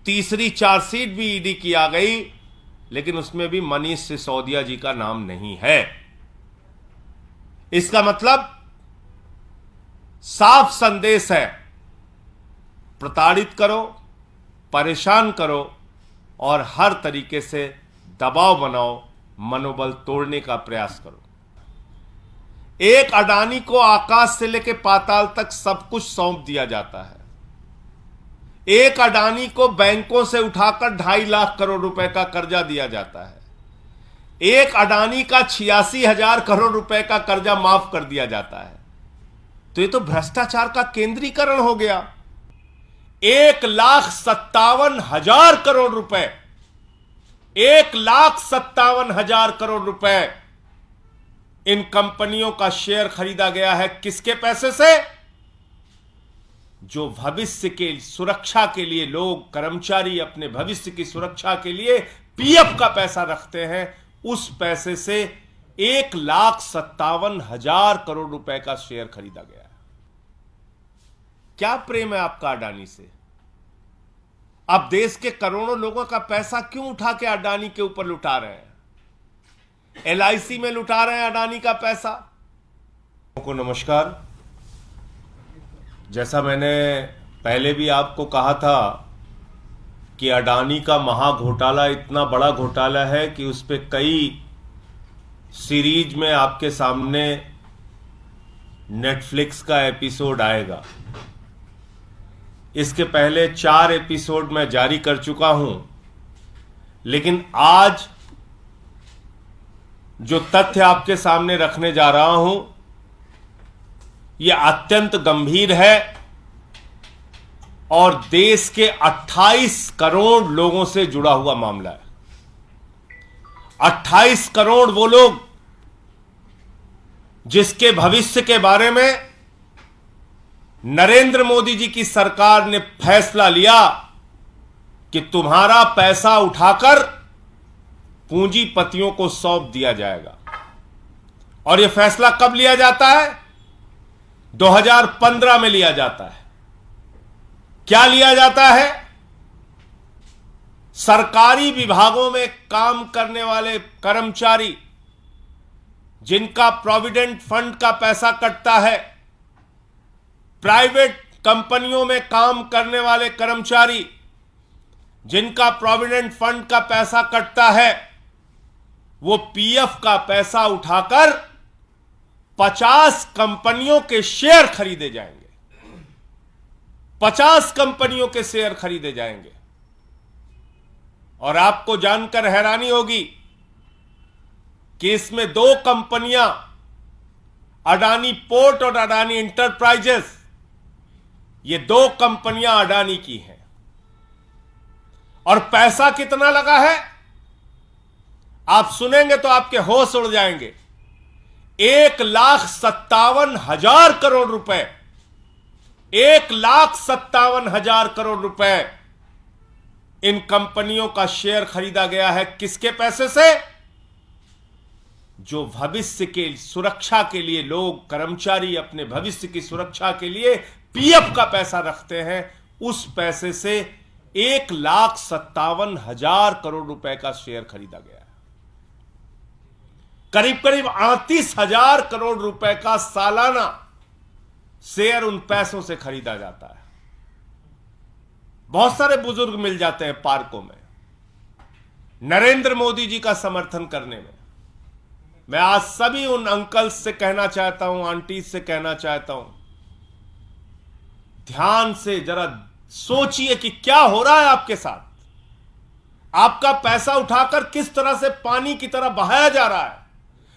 तीसरी चार्जशीट भी ईडी की आ गई, लेकिन उसमें भी मनीष सिसोदिया जी का नाम नहीं है। इसका मतलब साफ संदेश है, प्रताड़ित करो, परेशान करो और हर तरीके से दबाव बनाओ, मनोबल तोड़ने का प्रयास करो। एक अडानी को आकाश से लेकर पाताल तक सब कुछ सौंप दिया जाता है। एक अडानी को बैंकों से उठाकर 2.5 लाख करोड़ रुपए का कर्जा दिया जाता है। एक अडानी का 86,000 करोड़ रुपए का कर्जा माफ कर दिया जाता है। तो ये तो भ्रष्टाचार का केंद्रीकरण हो गया। 1,57,000 करोड़ रुपए, 1,57,000 करोड़ रुपए इन कंपनियों का शेयर खरीदा गया है। किसके पैसे से? जो भविष्य के सुरक्षा के लिए लोग, कर्मचारी अपने भविष्य की सुरक्षा के लिए पीएफ का पैसा रखते हैं, उस पैसे से 1,57,000 करोड़ रुपए का शेयर खरीदा गया है। क्या प्रेम है आपका अडानी से? आप देश के करोड़ों लोगों का पैसा क्यों उठा के अडानी के ऊपर लुटा रहे हैं? एलआईसी में लुटा रहे हैं अडानी का पैसा। को नमस्कार। जैसा मैंने पहले भी आपको कहा था कि अडानी का महाघोटाला इतना बड़ा घोटाला है कि उस पर कई सीरीज में आपके सामने नेटफ्लिक्स का एपिसोड आएगा। इसके पहले 4 एपिसोड मैं जारी कर चुका हूं, लेकिन आज जो तथ्य आपके सामने रखने जा रहा हूं, यह अत्यंत गंभीर है और देश के 28 करोड़ लोगों से जुड़ा हुआ मामला है। 28 करोड़ वो लोग जिसके भविष्य के बारे में नरेंद्र मोदी जी की सरकार ने फैसला लिया कि तुम्हारा पैसा उठाकर पूंजीपतियों को सौंप दिया जाएगा। और यह फैसला कब लिया जाता है? 2015 में लिया जाता है। क्या लिया जाता है? सरकारी विभागों में काम करने वाले कर्मचारी जिनका प्रोविडेंट फंड का पैसा कटता है, प्राइवेट कंपनियों में काम करने वाले कर्मचारी जिनका प्रोविडेंट फंड का पैसा कटता है, वो पीएफ का पैसा उठाकर 50 कंपनियों के शेयर खरीदे जाएंगे। 50 कंपनियों के शेयर खरीदे जाएंगे। और आपको जानकर हैरानी होगी कि इसमें 2 कंपनियां, अडानी पोर्ट और अडानी इंटरप्राइजेस, ये 2 कंपनियां अडानी की हैं। और पैसा कितना लगा है आप सुनेंगे तो आपके होश उड़ जाएंगे। 1,57,000 करोड़ रुपए, 1,57,000 करोड़ रुपए इन कंपनियों का शेयर खरीदा गया है। किसके पैसे से? जो भविष्य के सुरक्षा के लिए लोग, कर्मचारी अपने भविष्य की सुरक्षा के लिए पीएफ का पैसा रखते हैं, उस पैसे से 1,57,000 करोड़ रुपए का शेयर खरीदा गया है। करीब करीब 38,000 करोड़ रुपए का सालाना शेयर उन पैसों से खरीदा जाता है। बहुत सारे बुजुर्ग मिल जाते हैं पार्कों में नरेंद्र मोदी जी का समर्थन करने में। मैं आज सभी उन अंकल्स से कहना चाहता हूं, आंटी से कहना चाहता हूं, ध्यान से जरा सोचिए कि क्या हो रहा है आपके साथ। आपका पैसा उठाकर किस तरह से पानी की तरह बहाया जा रहा है।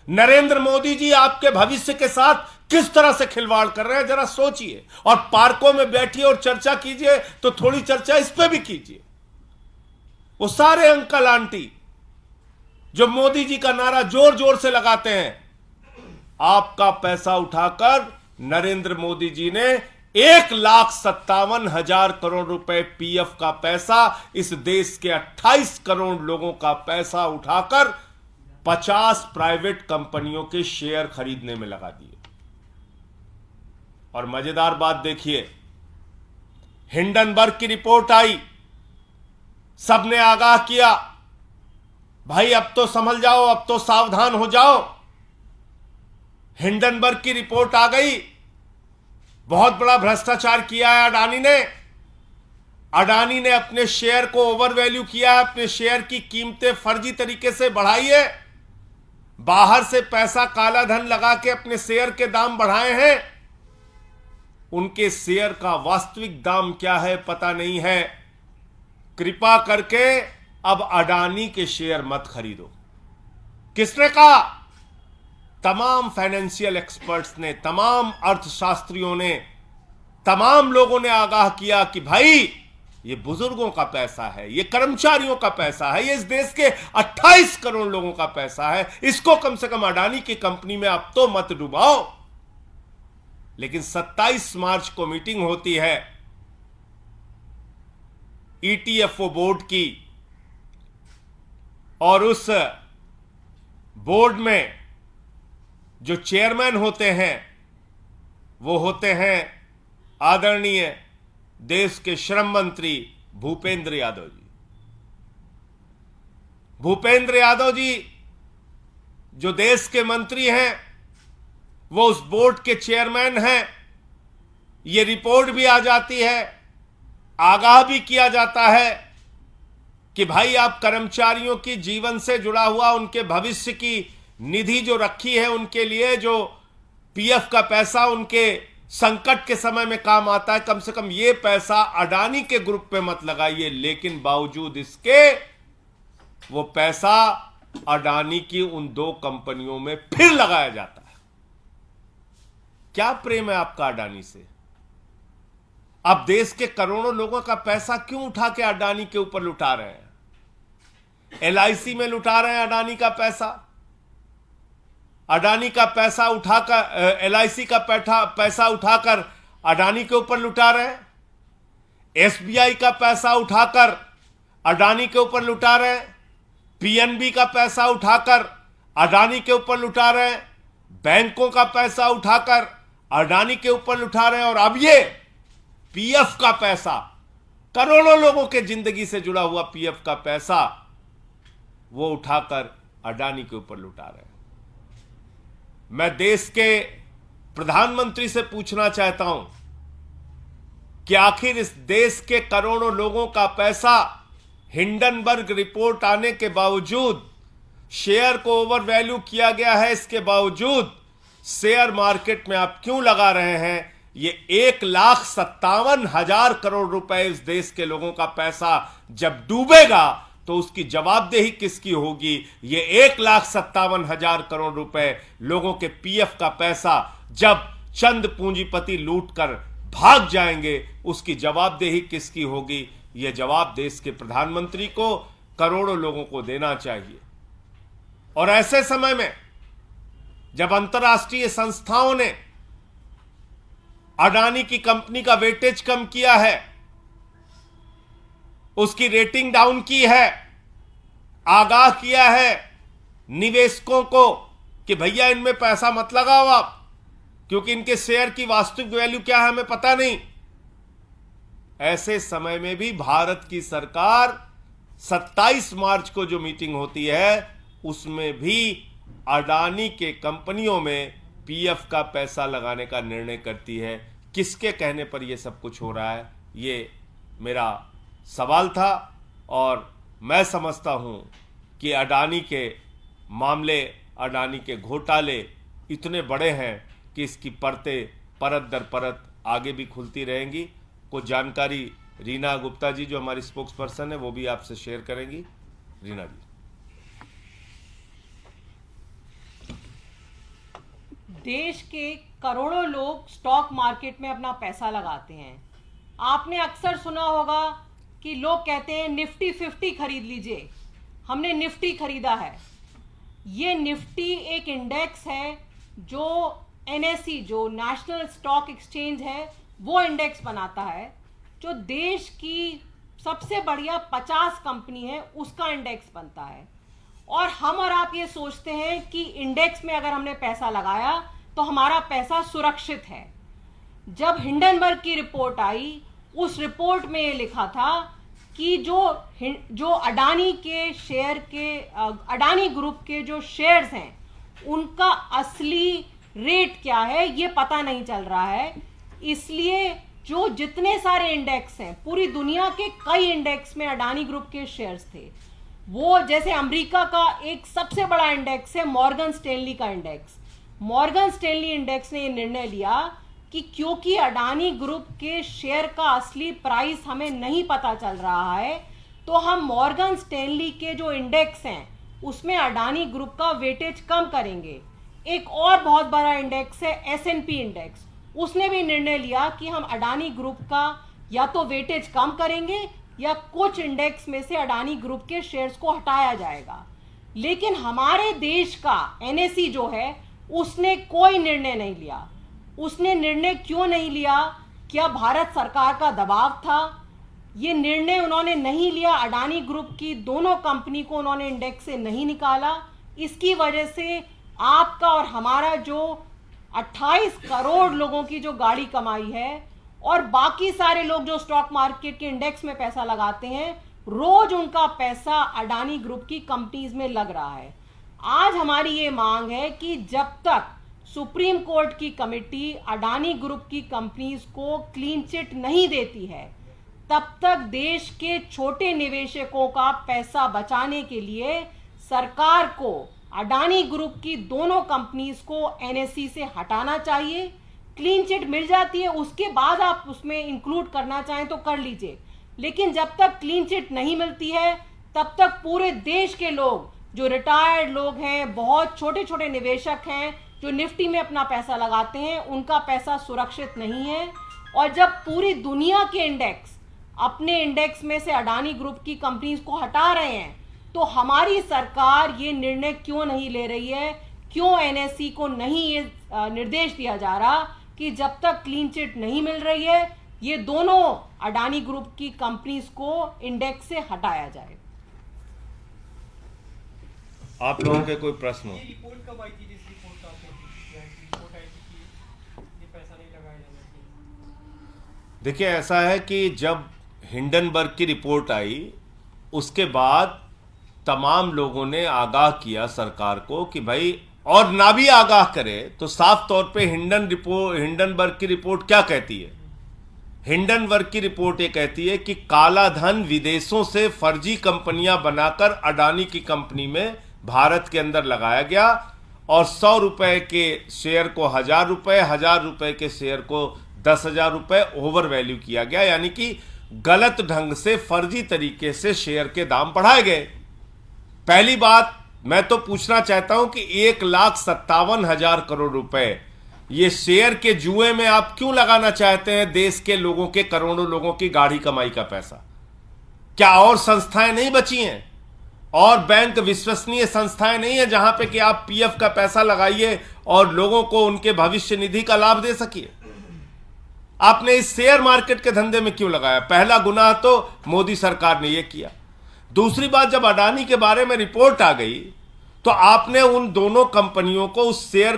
नरेंद्र मोदी जी आपके भविष्य के साथ किस तरह से खिलवाड़ कर रहे हैं, जरा सोचिए। और पार्कों में बैठिए और चर्चा कीजिए तो थोड़ी चर्चा इस पे भी कीजिए। वो सारे अंकल आंटी जो मोदी जी का नारा जोर जोर से लगाते हैं, आपका पैसा उठाकर नरेंद्र मोदी जी ने 1,57,000 करोड़ रुपए पीएफ का पैसा, इस देश के 28 करोड़ लोगों का पैसा उठाकर 50 प्राइवेट कंपनियों के शेयर खरीदने में लगा दिए। और मजेदार बात देखिए, हिंडनबर्ग की रिपोर्ट आई सबने आगाह किया, भाई अब तो संभल जाओ, अब तो सावधान हो जाओ। हिंडनबर्ग की रिपोर्ट आ गई, बहुत बड़ा भ्रष्टाचार किया है अडानी ने। अडानी ने अपने शेयर को ओवर वैल्यू किया है, अपने शेयर की कीमतें फर्जी तरीके से बढ़ाई है, बाहर से पैसा काला धन लगा के अपने शेयर के दाम बढ़ाए हैं। उनके शेयर का वास्तविक दाम क्या है पता नहीं है। कृपा करके अब अडानी के शेयर मत खरीदो। किसने कहा? तमाम फाइनेंशियल एक्सपर्ट्स ने, तमाम अर्थशास्त्रियों ने, तमाम लोगों ने आगाह किया कि भाई ये बुजुर्गों का पैसा है, ये कर्मचारियों का पैसा है, ये इस देश के 28 करोड़ लोगों का पैसा है, इसको कम से कम अडानी की कंपनी में अब तो मत डुबाओ। लेकिन 27 मार्च को मीटिंग होती है ईटीएफओ बोर्ड की, और उस बोर्ड में जो चेयरमैन होते हैं वो होते हैं आदरणीय देश के श्रम मंत्री भूपेंद्र यादव जी। भूपेंद्र यादव जी जो देश के मंत्री हैं, वो उस बोर्ड के चेयरमैन हैं। ये रिपोर्ट भी आ जाती है, आगाह भी किया जाता है कि भाई आप कर्मचारियों की जीवन से जुड़ा हुआ उनके भविष्य की निधि जो रखी है, उनके लिए जो पीएफ का पैसा उनके संकट के समय में काम आता है, कम से कम ये पैसा अडानी के ग्रुप पे मत लगाइए। लेकिन बावजूद इसके वो पैसा अडानी की उन 2 कंपनियों में फिर लगाया जाता है। क्या प्रेम है आपका अडानी से? आप देश के करोड़ों लोगों का पैसा क्यों उठा के अडानी के ऊपर लुटा रहे हैं? एलआईसी में लुटा रहे हैं अडानी का पैसा, अडानी का पैसा उठाकर, एलआईसी का पैसा उठाकर अडानी के ऊपर लुटा रहे हैं, एसबीआई का पैसा उठाकर अडानी के ऊपर लुटा रहे हैं, पीएनबी का पैसा उठाकर अडानी के ऊपर लुटा रहे हैं, बैंकों का पैसा उठाकर अडानी के ऊपर लुटा रहे हैं, और अब ये पीएफ का पैसा, करोड़ों लोगों के जिंदगी से जुड़ा हुआ पीएफ का पैसा वो उठाकर अडानी के ऊपर लुटा रहे हैं। मैं देश के प्रधानमंत्री से पूछना चाहता हूं कि आखिर इस देश के करोड़ों लोगों का पैसा हिंडनबर्ग रिपोर्ट आने के बावजूद, शेयर को ओवर वैल्यू किया गया है, इसके बावजूद शेयर मार्केट में आप क्यों लगा रहे हैं? ये 1,57,000 करोड़ रुपए इस देश के लोगों का पैसा जब डूबेगा तो उसकी जवाबदेही किसकी होगी? ये 1,57,000 करोड़ रुपए लोगों के पीएफ का पैसा जब चंद पूंजीपति लूटकर भाग जाएंगे, उसकी जवाबदेही किसकी होगी? ये जवाब देश के प्रधानमंत्री को, करोड़ों लोगों को देना चाहिए। और ऐसे समय में जब अंतर्राष्ट्रीय संस्थाओं ने अडानी की कंपनी का वेटेज कम किया है, उसकी रेटिंग डाउन की है, आगाह किया है निवेशकों को कि भैया इनमें पैसा मत लगाओ आप, क्योंकि इनके शेयर की वास्तविक वैल्यू क्या है हमें पता नहीं। ऐसे समय में भी भारत की सरकार 27 मार्च को जो मीटिंग होती है उसमें भी अडानी के कंपनियों में पीएफ का पैसा लगाने का निर्णय करती है। किसके कहने पर यह सब कुछ हो रहा है? ये मेरा सवाल था, और मैं समझता हूं कि अडानी के मामले, अडानी के घोटाले इतने बड़े हैं कि इसकी परतें परत दर परत आगे भी खुलती रहेंगी। कुछ जानकारी रीना गुप्ता जी जो हमारी स्पोक्स पर्सन है वो भी आपसे शेयर करेंगी। रीना जी। देश के करोड़ों लोग स्टॉक मार्केट में अपना पैसा लगाते हैं। आपने अक्सर सुना होगा कि लोग कहते हैं निफ्टी 50 खरीद लीजिए। हमने निफ्टी खरीदा है। ये निफ्टी एक इंडेक्स है जो एनएसई, जो नेशनल स्टॉक एक्सचेंज है, वो इंडेक्स बनाता है। जो देश की सबसे बढ़िया 50 कंपनी है उसका इंडेक्स बनता है। और हम और आप ये सोचते हैं कि इंडेक्स में अगर हमने पैसा लगाया तो हमारा पैसा सुरक्षित है। जब हिंडनबर्ग की रिपोर्ट आई, उस रिपोर्ट में ये लिखा था कि जो अडानी के शेयर के अडानी ग्रुप के जो शेयर्स हैं उनका असली रेट क्या है ये पता नहीं चल रहा है। इसलिए जो जितने सारे इंडेक्स हैं, पूरी दुनिया के कई इंडेक्स में अडानी ग्रुप के शेयर्स थे। वो जैसे अमेरिका का एक सबसे बड़ा इंडेक्स है मॉर्गन स्टैनली का इंडेक्स। मॉर्गन स्टैनली इंडेक्स ने ये निर्णय लिया कि क्योंकि अडानी ग्रुप के शेयर का असली प्राइस हमें नहीं पता चल रहा है, तो हम मॉर्गन स्टैनली के जो इंडेक्स हैं उसमें अडानी ग्रुप का वेटेज कम करेंगे। एक और बहुत बड़ा इंडेक्स है S&P इंडेक्स, उसने भी निर्णय लिया कि हम अडानी ग्रुप का या तो वेटेज कम करेंगे या कुछ इंडेक्स में से अडानी ग्रुप के शेयर्स को हटाया जाएगा। लेकिन हमारे देश का NSE जो है उसने कोई निर्णय नहीं लिया। उसने निर्णय क्यों नहीं लिया? क्या भारत सरकार का दबाव था? ये निर्णय उन्होंने नहीं लिया। अडानी ग्रुप की दोनों कंपनी को उन्होंने इंडेक्स से नहीं निकाला। इसकी वजह से आपका और हमारा जो 28 करोड़ लोगों की जो गाड़ी कमाई है और बाकी सारे लोग जो स्टॉक मार्केट के इंडेक्स में पैसा लगाते हैं, रोज उनका पैसा अडानी ग्रुप की कंपनीज में लग रहा है। आज हमारी ये मांग है कि जब तक सुप्रीम कोर्ट की कमेटी अडानी ग्रुप की कंपनीज को क्लीन चिट नहीं देती है, तब तक देश के छोटे निवेशकों का पैसा बचाने के लिए सरकार को अडानी ग्रुप की दोनों कंपनीज को NSE से हटाना चाहिए। क्लीन चिट मिल जाती है, उसके बाद आप उसमें इंक्लूड करना चाहें तो कर लीजिए, लेकिन जब तक क्लीन चिट नहीं मिलती है तब तक पूरे देश के लोग, जो रिटायर्ड लोग हैं, बहुत छोटे छोटे निवेशक हैं जो निफ्टी में अपना पैसा लगाते हैं, उनका पैसा सुरक्षित नहीं है। और जब पूरी दुनिया के इंडेक्स अपने इंडेक्स में से अडानी ग्रुप की कंपनीज को हटा रहे हैं, तो हमारी सरकार ये निर्णय क्यों नहीं ले रही है? क्यों NSE को नहीं ये निर्देश दिया जा रहा कि जब तक क्लीन चिट नहीं मिल रही है, ये दोनों अडानी ग्रुप की कंपनीज को इंडेक्स से हटाया जाए? आप लोगों के कोई प्रश्न हो? ये रिपोर्ट कब आई थी? जिस रिपोर्ट का आपने रिपोर्ट आई थी कि ये पैसा नहीं लगाया जाना चाहिए। देखिए, ऐसा है कि जब हिंडनबर्ग की रिपोर्ट आई उसके बाद तमाम लोगों ने आगाह किया सरकार को कि भाई, और ना भी आगाह करे तो साफ तौर पे हिंडनबर्ग की रिपोर्ट क्या कहती है? हिंडनबर्ग की रिपोर्ट ये कहती है कि काला धन विदेशों से फर्जी कंपनियां बनाकर अडानी की कंपनी में भारत के अंदर लगाया गया और 100 रुपए के शेयर को 1000 रुपए, 1000 रुपए के शेयर को 10,000 रुपए ओवर वैल्यू किया गया। यानी कि गलत ढंग से, फर्जी तरीके से शेयर के दाम बढ़ाए गए। पहली बात, मैं तो पूछना चाहता हूं कि 1,57,000 करोड़ रुपए ये शेयर के जुए में आप क्यों लगाना चाहते हैं? देश के लोगों के, करोड़ों लोगों की गाढ़ी कमाई का पैसा। क्या और संस्थाएं नहीं बची हैं? और बैंक विश्वसनीय संस्थाएं नहीं है जहां पे कि आप PF का पैसा लगाइए और लोगों को उनके भविष्य निधि का लाभ दे सकिए? आपने इस शेयर मार्केट के धंधे में क्यों लगाया? पहला गुनाह तो मोदी सरकार ने यह किया। दूसरी बात, जब अडानी के बारे में रिपोर्ट आ गई तो आपने उन दोनों कंपनियों को उस शेयर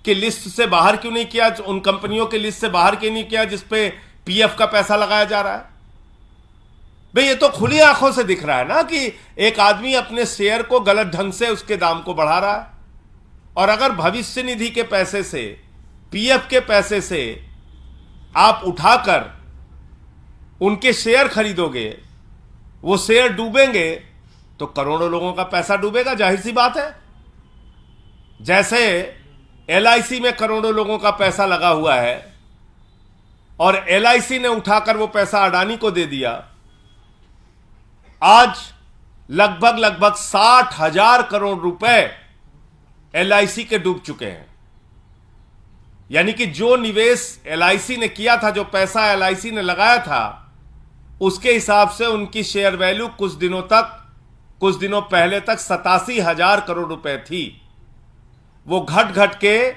की लिस्ट से बाहर क्यों नहीं किया? उन कंपनियों की लिस्ट से बाहर क्यों नहीं किया जिस पे PF का पैसा लगाया जा रहा है? भाई, ये तो खुली आंखों से दिख रहा है ना कि एक आदमी अपने शेयर को गलत ढंग से उसके दाम को बढ़ा रहा है। और अगर भविष्य निधि के पैसे से, PF के पैसे से आप उठाकर उनके शेयर खरीदोगे, वो शेयर डूबेंगे तो करोड़ों लोगों का पैसा डूबेगा, जाहिर सी बात है। जैसे LIC में करोड़ों लोगों का पैसा लगा हुआ है और LIC ने उठाकर वो पैसा अडानी को दे दिया। आज लगभग 60,000 करोड़ रुपए LIC के डूब चुके हैं। यानी कि जो निवेश LIC ने किया था, जो पैसा LIC ने लगाया था, उसके हिसाब से उनकी शेयर वैल्यू कुछ दिनों पहले तक 87,000 करोड़ रुपए थी। वो घट के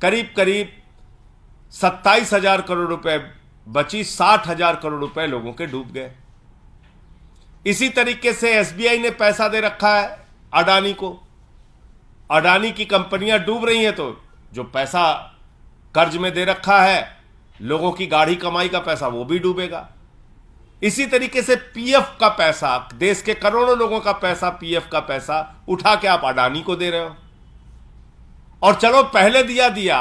करीब 27,000 करोड़ रुपए बची। 60,000 करोड़ रुपए लोगों के डूब गए। इसी तरीके से SBI ने पैसा दे रखा है अडानी को। अडानी की कंपनियां डूब रही हैं तो जो पैसा कर्ज में दे रखा है, लोगों की गाढ़ी कमाई का पैसा, वो भी डूबेगा। इसी तरीके से पीएफ का पैसा, देश के करोड़ों लोगों का पैसा, पीएफ का पैसा उठा के आप अडानी को दे रहे हो। और चलो पहले दिया,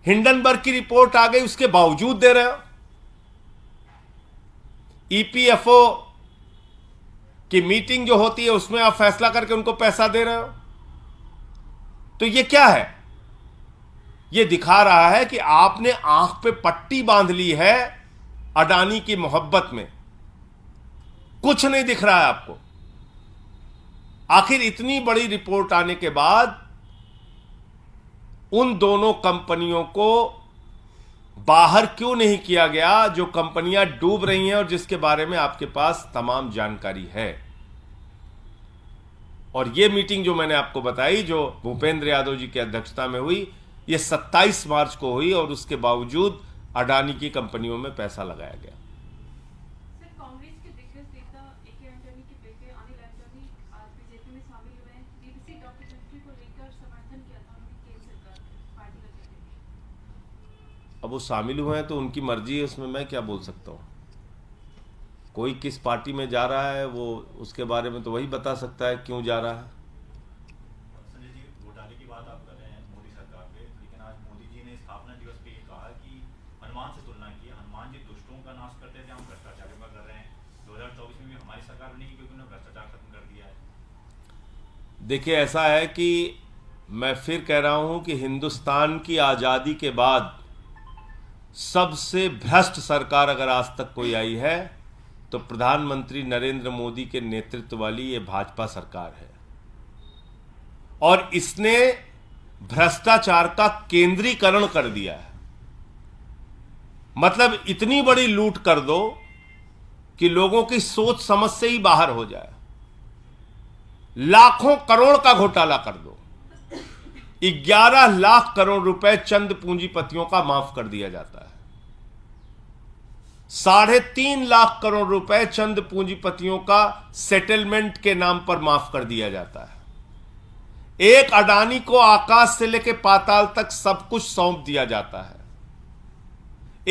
हिंडनबर्ग की रिपोर्ट आ गई, उसके बावजूद दे रहे हो। ईपीएफओ की मीटिंग जो होती है उसमें आप फैसला करके उनको पैसा दे रहे हो। तो ये क्या है? ये दिखा रहा है कि आपने आंख पे पट्टी बांध ली है अडानी की मोहब्बत में, कुछ नहीं दिख रहा है आपको। आखिर इतनी बड़ी रिपोर्ट आने के बाद उन दोनों कंपनियों को बाहर क्यों नहीं किया गया, जो कंपनियां डूब रही हैं और जिसके बारे में आपके पास तमाम जानकारी है। और यह मीटिंग जो मैंने आपको बताई, जो भूपेंद्र यादव जी की अध्यक्षता में हुई, यह 27 मार्च को हुई और उसके बावजूद अडानी की कंपनियों में पैसा लगाया गया। सर, कांग्रेस के दिग्गज नेता ए.के. एंटनी के बेटे अनिल एंटनी आज बीजेपी में शामिल हुए हैं। बीबीसी डॉक्यूमेंट्री को लेकर समर्थन किया था उन्होंने केंद्र सरकार पार्टी का कहते। अब वो शामिल हुए हैं तो उनकी मर्जी है, उसमें मैं क्या बोल सकता हूं। कोई किस पार्टी में जा रहा है वो उसके बारे में तो वही बता सकता है क्यों जा रहा है। संजय जी, घोटाले की बात आप कर रहे हैं मोदी सरकार पे, लेकिन आज मोदी जी ने स्थापना दिवस पे ये कहा कि हनुमान से तुलना की, हनुमान जी दुष्टों का नाश करते थे, हम भ्रष्टाचार का कर रहे हैं। 2024 में भी हमारी सरकार बनेगी क्योंकि उन्होंने भ्रष्टाचार खत्म कर दिया है। देखिए, ऐसा है कि मैं फिर कह रहा हूं कि हिंदुस्तान की आजादी के बाद सबसे भ्रष्ट सरकार अगर आज तक कोई आई है तो प्रधानमंत्री नरेंद्र मोदी के नेतृत्व वाली ये भाजपा सरकार है। और इसने भ्रष्टाचार का केंद्रीकरण कर दिया है। मतलब इतनी बड़ी लूट कर दो कि लोगों की सोच समझ से ही बाहर हो जाए। लाखों करोड़ का घोटाला कर दो। 11 लाख करोड़ रुपए चंद पूंजीपतियों का माफ कर दिया जाता है। 3.5 लाख करोड़ रुपए चंद पूंजीपतियों का सेटलमेंट के नाम पर माफ कर दिया जाता है। एक अडानी को आकाश से लेकर पाताल तक सब कुछ सौंप दिया जाता है।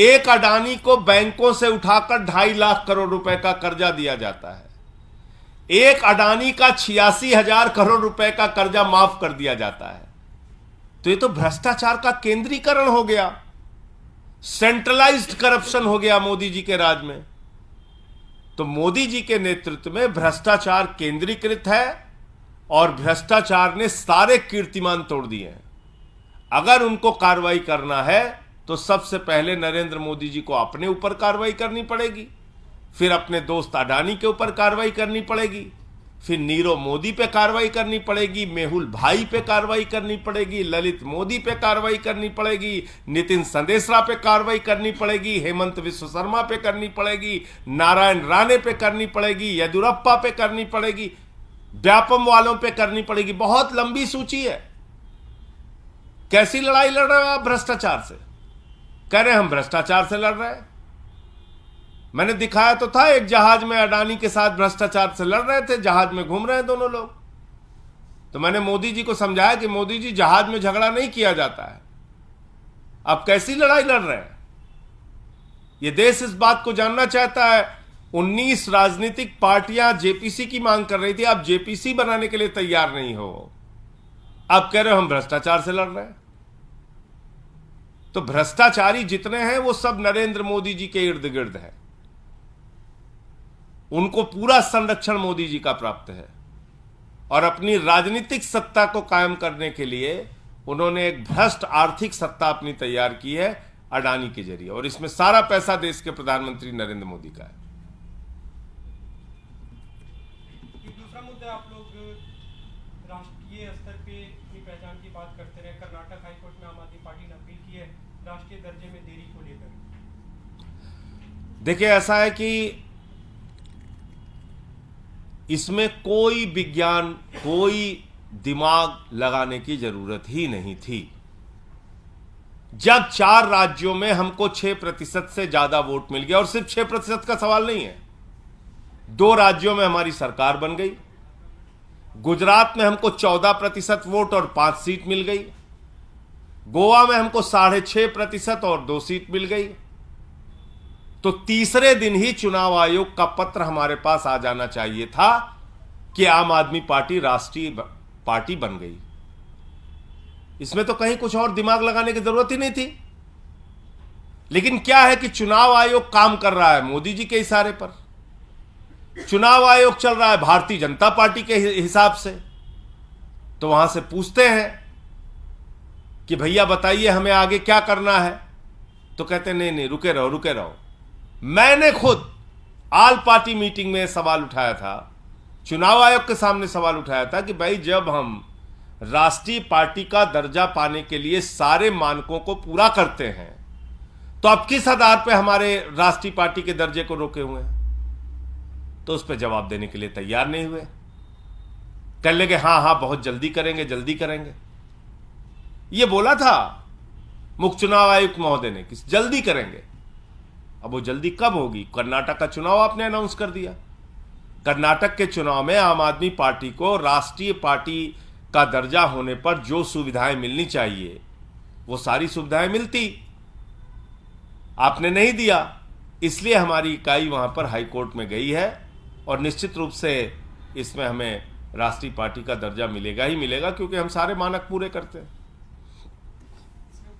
एक अडानी को बैंकों से उठाकर 2.5 लाख करोड़ रुपए का कर्जा दिया जाता है। एक अडानी का 86,000 करोड़ रुपए का कर्जा माफ कर दिया जाता है। तो ये तो भ्रष्टाचार का केंद्रीकरण हो गया, सेंट्रलाइज्ड करप्शन हो गया मोदी जी के राज में। तो मोदी जी के नेतृत्व में भ्रष्टाचार केंद्रीकृत है और भ्रष्टाचार ने सारे कीर्तिमान तोड़ दिए हैं। अगर उनको कार्रवाई करना है तो सबसे पहले नरेंद्र मोदी जी को अपने ऊपर कार्रवाई करनी पड़ेगी, फिर अपने दोस्त अडानी के ऊपर कार्रवाई करनी पड़ेगी, फिर नीरव मोदी पे कार्रवाई करनी पड़ेगी, मेहुल भाई पे कार्रवाई करनी पड़ेगी, ललित मोदी पे कार्रवाई करनी पड़ेगी, नितिन संदेशरा पे कार्रवाई करनी पड़ेगी, हेमंत विश्व शर्मा पे करनी पड़ेगी, नारायण राणे पे करनी पड़ेगी, येदियुरप्पा पे करनी पड़ेगी, व्यापम वालों पे करनी पड़ेगी। बहुत लंबी सूची है। कैसी लड़ाई लड़ रहे हो आप भ्रष्टाचार से? कह रहे हैं हम भ्रष्टाचार से लड़ रहे हैं। मैंने दिखाया तो था, एक जहाज में अडानी के साथ भ्रष्टाचार से लड़ रहे थे, जहाज में घूम रहे हैं दोनों लोग। तो मैंने मोदी जी को समझाया कि मोदी जी, जहाज में झगड़ा नहीं किया जाता है। अब कैसी लड़ाई लड़ रहे हैं? यह देश इस बात को जानना चाहता है। 19 राजनीतिक पार्टियां जेपीसी की मांग कर रही थी, आप जेपीसी बनाने के लिए तैयार नहीं हो। आप कह रहे हो हम भ्रष्टाचार से लड़ रहे हैं। तो भ्रष्टाचारी जितने हैं वो सब नरेंद्र मोदी जी के इर्द गिर्द है। उनको पूरा संरक्षण मोदी जी का प्राप्त है और अपनी राजनीतिक सत्ता को कायम करने के लिए उन्होंने एक भ्रष्ट आर्थिक सत्ता अपनी तैयार की है अडानी के जरिए, और इसमें सारा पैसा देश के प्रधानमंत्री नरेंद्र मोदी का है। एक दूसरा मुद्दा, आप लोग राष्ट्रीय स्तर पे अपनी पहचान की बात करते रहे। कर्नाटक हाईकोर्ट में आम आदमी पार्टी ने अपील की है राष्ट्रीय दर्जे में देरी को लेकर। देखिए, ऐसा है कि इसमें कोई विज्ञान, कोई दिमाग लगाने की जरूरत ही नहीं थी। जब 4 राज्यों में हमको 6% से ज्यादा वोट मिल गया, और सिर्फ 6% का सवाल नहीं है, 2 राज्यों में हमारी सरकार बन गई। गुजरात में हमको 14% वोट और 5 सीट मिल गई। गोवा में हमको 6.5% और 2 सीट मिल गई। तो तीसरे दिन ही चुनाव आयोग का पत्र हमारे पास आ जाना चाहिए था कि आम आदमी पार्टी राष्ट्रीय पार्टी बन गई। इसमें तो कहीं कुछ और दिमाग लगाने की जरूरत ही नहीं थी। लेकिन क्या है कि चुनाव आयोग काम कर रहा है मोदी जी के इशारे पर, चुनाव आयोग चल रहा है भारतीय जनता पार्टी के हिसाब से। तो वहां से पूछते हैं कि भैया बताइए हमें आगे क्या करना है, तो कहते नहीं नहीं रुके रहो रुके रहो। मैंने खुद ऑल पार्टी मीटिंग में सवाल उठाया था, चुनाव आयोग के सामने सवाल उठाया था कि भाई जब हम राष्ट्रीय पार्टी का दर्जा पाने के लिए सारे मानकों को पूरा करते हैं तो अब किस आधार पर हमारे राष्ट्रीय पार्टी के दर्जे को रोके हुए हैं? तो उस पर जवाब देने के लिए तैयार नहीं हुए। कह लगे हाँ हाँ बहुत जल्दी करेंगे जल्दी करेंगे। ये बोला था मुख्य चुनाव आयुक्त महोदय ने कि जल्दी करेंगे। अब वो जल्दी कब होगी? कर्नाटक का चुनाव आपने अनाउंस कर दिया। कर्नाटक के चुनाव में आम आदमी पार्टी को राष्ट्रीय पार्टी का दर्जा होने पर जो सुविधाएं मिलनी चाहिए वो सारी सुविधाएं मिलती, आपने नहीं दिया। इसलिए हमारी इकाई वहां पर हाईकोर्ट में गई है और निश्चित रूप से इसमें हमें राष्ट्रीय पार्टी का दर्जा मिलेगा ही मिलेगा, क्योंकि हम सारे मानक पूरे करते हैं।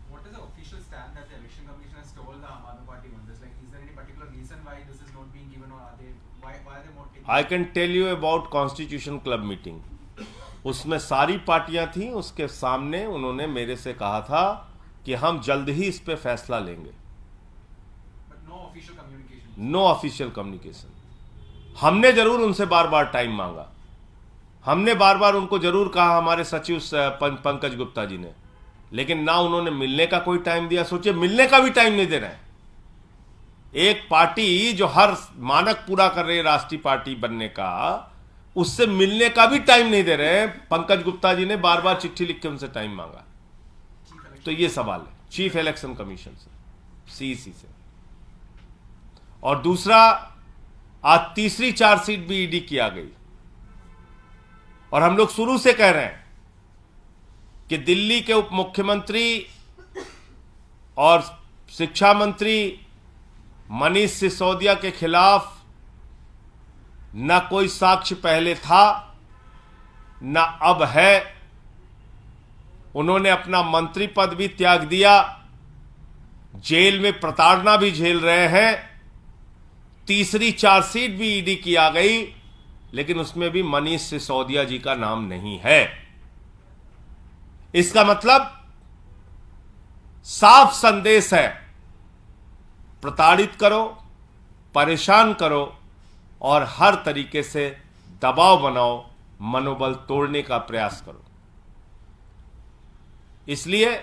What is the official stand that the election commission has told the Aam Aadmi Party on this? Like, is there any particular reason why this is not being given, or are they why are they not taking? I can tell you about Constitution Club meeting. उसमें सारी पार्टियां थी, उसके सामने उन्होंने मेरे से कहा था कि हम जल्द ही इस पे फैसला लेंगे। But no official communication. No official communication. हमने जरूर उनसे बार बार टाइम मांगा, हमने बार बार उनको जरूर कहा, हमारे सचिव पंकज गुप्ता जी ने, लेकिन ना उन्होंने मिलने का कोई टाइम दिया। सोचिए मिलने का भी टाइम नहीं दे रहे हैं। एक पार्टी जो हर मानक पूरा कर रही है राष्ट्रीय पार्टी बनने का, उससे मिलने का भी टाइम नहीं दे रहे हैं। पंकज गुप्ता जी ने बार बार चिट्ठी लिख के उनसे टाइम मांगा। तो ये सवाल है चीफ इलेक्शन कमीशन से, सीईसी से। और दूसरा, आज तीसरी चार्जशीट भी ईडी की आ गई और हम लोग शुरू से कह रहे हैं कि दिल्ली के उप मुख्यमंत्री और शिक्षा मंत्री मनीष सिसोदिया के खिलाफ न कोई साक्ष्य पहले था न अब है। उन्होंने अपना मंत्री पद भी त्याग दिया, जेल में प्रताड़ना भी झेल रहे हैं। तीसरी चार्जशीट भी ईडी की आ गई, लेकिन उसमें भी मनीष सिसोदिया जी का नाम नहीं है। इसका मतलब साफ संदेश है, प्रताड़ित करो, परेशान करो और हर तरीके से दबाव बनाओ, मनोबल तोड़ने का प्रयास करो। इसलिए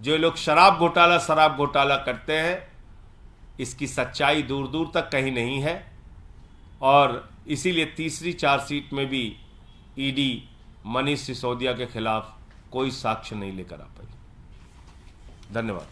जो लोग शराब घोटाला करते हैं, इसकी सच्चाई दूर दूर तक कहीं नहीं है। और इसीलिए तीसरी चार्जशीट में भी ईडी मनीष सिसोदिया के खिलाफ कोई साक्ष्य नहीं लेकर आ पाई। धन्यवाद।